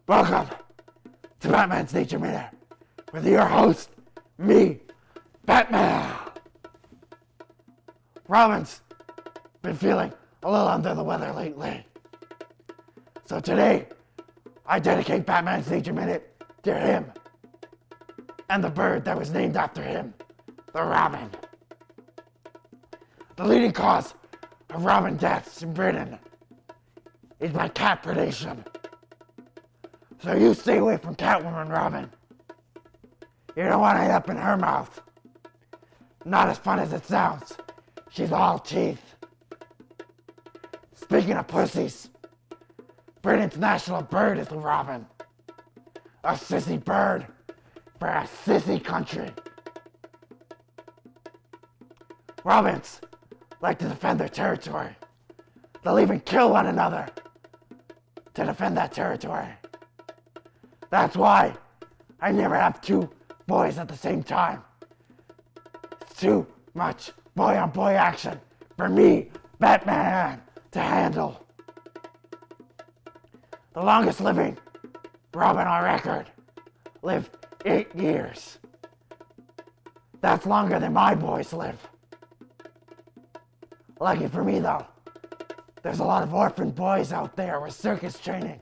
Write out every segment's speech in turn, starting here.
Welcome to Batman's Nature Minute with your host, me, Batman. Robin's been feeling a little under the weather lately. So today, I dedicate Batman's Nature Minute to him and the bird that was named after him, the robin. The leading cause of robin deaths in Britain is by cat predation. So you stay away from Catwoman, Robin. You don't want to end up in her mouth. Not as fun as it sounds. She's all teeth. Speaking of pussies, Britain's national bird is the robin. A sissy bird for a sissy country. Robins like to defend their territory. They'll even kill one another to defend that territory. That's why I never have two boys at the same time. It's too much boy-on-boy action for me, Batman, to handle. The longest living Robin on record lived 8 years. That's longer than my boys live. Lucky for me though, there's a lot of orphan boys out there with circus training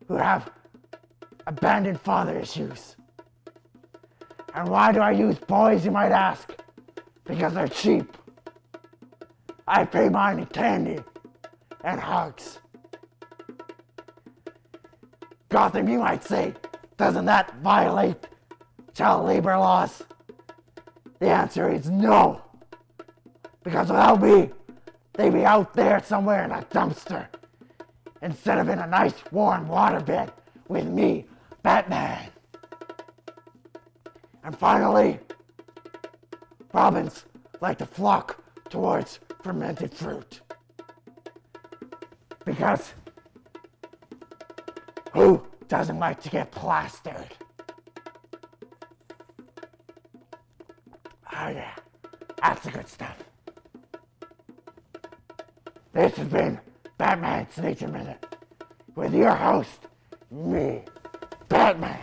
who have abandoned father issues. And why do I use boys, you might ask? Because they're cheap. I pay mine in candy and hugs. Gotham, you might say, doesn't that violate child labor laws? The answer is no. Because without me, they'd be out there somewhere in a dumpster instead of in a nice warm waterbed with me, Batman. And finally, robins like to flock towards fermented fruit. Because who doesn't like to get plastered? Oh yeah, that's the good stuff. This has been Batman's Nature Minute with your host, me, Batman.